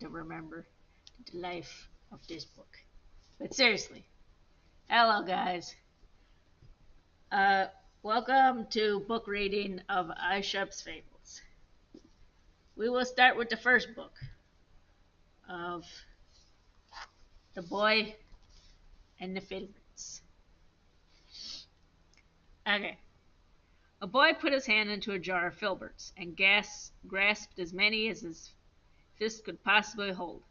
to remember the life of this book. But seriously, hello guys. Uh, Welcome to book reading of Aesop's Fables. We will start with the first book of The Boy and the Fiddlers. Okay. A boy put his hand into a jar of filberts and grasped as many as his fist could possibly hold.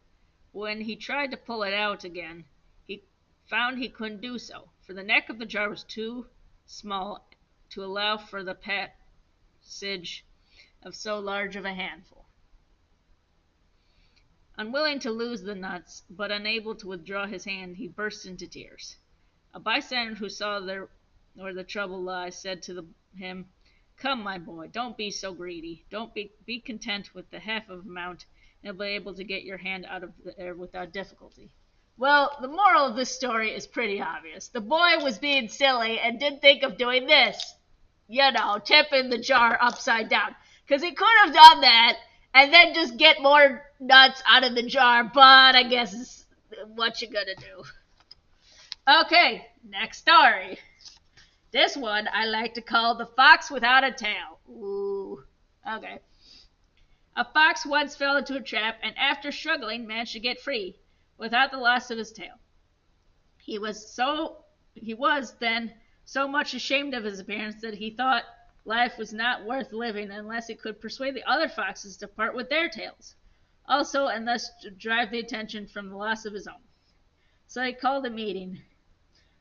When he tried to pull it out again, he found he couldn't do so, for the neck of the jar was too small to allow for the passage of so large of a handful. Unwilling to lose the nuts, but unable to withdraw his hand, he burst into tears. A bystander who saw where the trouble lay said to him, "Come, my boy, don't be so greedy. Don't be content with the half of amount, and you'll be able to get your hand out of the air without difficulty." Well, the moral of this story is pretty obvious. The boy was being silly and didn't think of doing this. Tipping the jar upside down. Because he could have done that and then just get more nuts out of the jar, but I guess it's what you gonna do. Okay, next story. This one I like to call The Fox Without a Tail. Ooh, okay. A fox once fell into a trap and after struggling managed to get free without the loss of his tail. He was then so much ashamed of his appearance that he thought life was not worth living unless he could persuade the other foxes to part with their tails, also and thus drive the attention from the loss of his own. So he called a meeting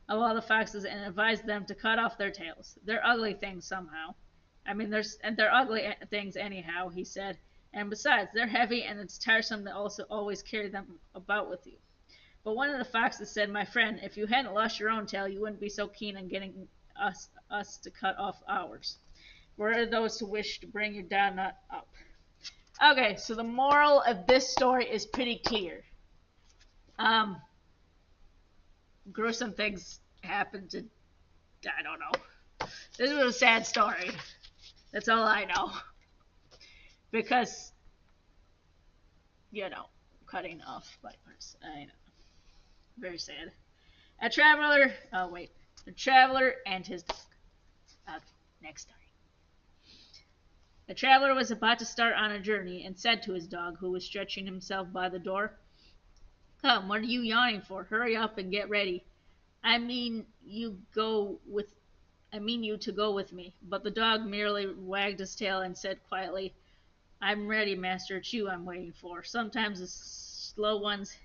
of all the foxes and advised them to cut off their tails. They're ugly things somehow. They're ugly things anyhow, he said. And besides, they're heavy and it's tiresome to also always carry them about with you. But one of the foxes said, "My friend, if you hadn't lost your own tail, you wouldn't be so keen on getting us to cut off ours. We're those who wish to bring you down, not up." Okay, so the moral of this story is pretty clear. Gruesome things happen to, I don't know. This was a sad story. That's all I know. Because, cutting off vipers. I know. Very sad. A traveler and his dog. Next story. A traveler was about to start on a journey and said to his dog, who was stretching himself by the door, "Come, what are you yawning for? Hurry up and get ready. I mean you to go with me." But the dog merely wagged his tail and said quietly, "I'm ready, master. It's you I'm waiting for." Sometimes the slow ones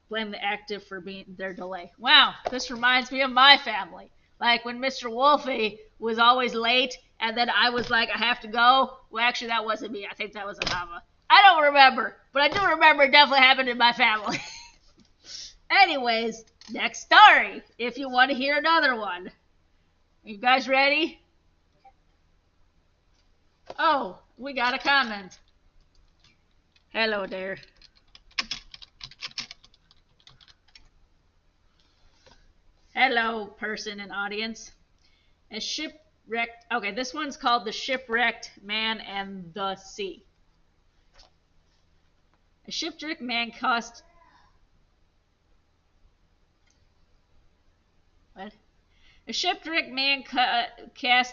blame the active for their delay. Wow, this reminds me of my family. Like when Mr. Wolfie was always late, and then I was like, "I have to go." Well, actually, that wasn't me. I think that was Ahava. I don't remember, but I do remember it definitely happened in my family. Anyways, next story, if you want to hear another one. You guys ready? Oh, we got a comment. Hello there. Hello, person in audience. Okay, this one's called The Shipwrecked Man and the Sea. A shipwrecked man cast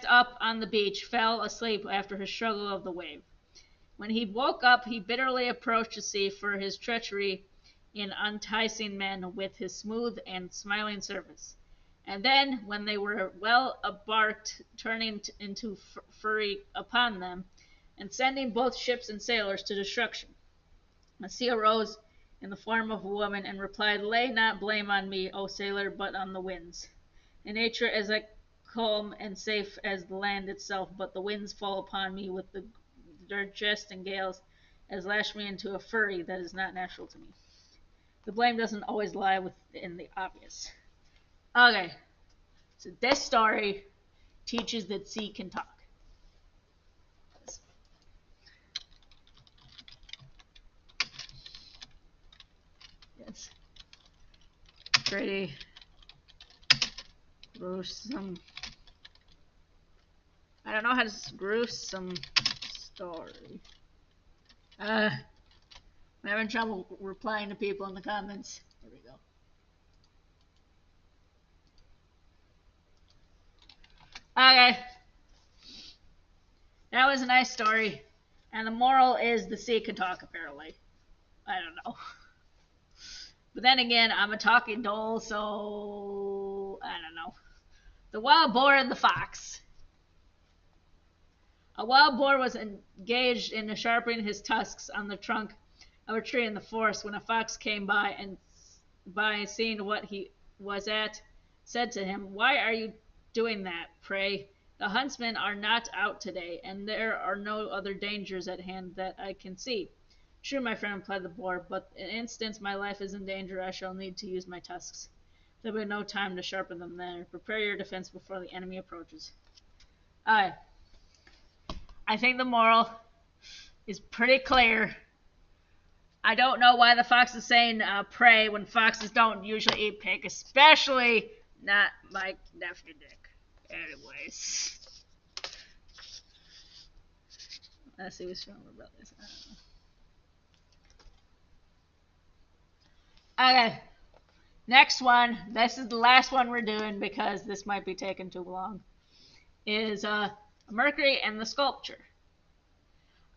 up on the beach fell asleep after his struggle of the wave. When he woke up, he bitterly approached the sea for his treachery in enticing men with his smooth and smiling surface. And then, when they were well embarked, turning into fury upon them, and sending both ships and sailors to destruction. The sea arose in the form of a woman, and replied, "Lay not blame on me, O sailor, but on the winds. In nature as calm and safe as the land itself, but the winds fall upon me with their jest and gales, as lash me into a fury that is not natural to me." The blame doesn't always lie within the obvious. Okay, so this story teaches that sea can talk. It's pretty gruesome. I don't know how to gruesome story. I'm having trouble replying to people in the comments. There we go. Okay. That was a nice story. And the moral is the sea can talk, apparently. I don't know. But then again, I'm a talking Dhole, so I don't know. The wild boar and the fox. A wild boar was engaged in sharpening his tusks on the trunk of a tree in the forest when a fox came by and, seeing what he was at, said to him, "Why are you doing that, pray? The huntsmen are not out today, and there are no other dangers at hand that I can see." "True, my friend," replied the boar, "but in instance my life is in danger, I shall need to use my tusks. There will be no time to sharpen them then. Prepare your defense before the enemy approaches." Alright. I think the moral is pretty clear. I don't know why the fox is saying pray when foxes don't usually eat pig, especially not my nephew Dick. Anyways. Let's see what's wrong about this. Okay. Next one. This is the last one we're doing because this might be taking too long. Is Mercury and the sculpture.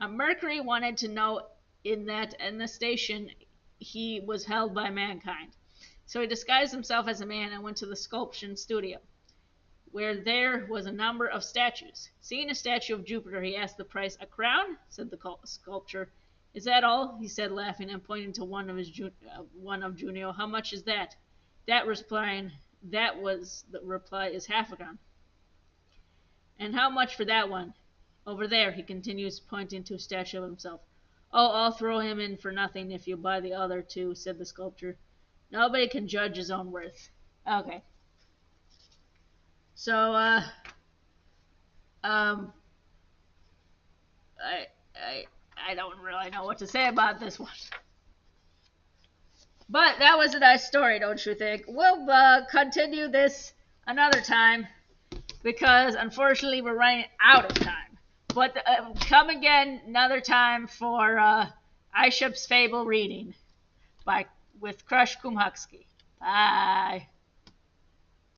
Mercury wanted to know in the station he was held by mankind. So he disguised himself as a man and went to the sculpture studio, where there was a number of statues. Seeing a statue of Jupiter, he asked the price. "A crown?" said the sculptor. "Is that all?" he said, laughing and pointing to one of Junio. "How much is that?" That was the reply, "is half a crown." "And how much for that one? Over there," he continues, pointing to a statue of himself. "Oh, I'll throw him in for nothing if you buy the other two," said the sculptor. Nobody can judge his own worth. Okay. So, I don't really know what to say about this one. But that was a nice story, don't you think? We'll continue this another time because unfortunately we're running out of time. But come again another time for Aesop's Fable reading with Crush Kumhuxki. Bye.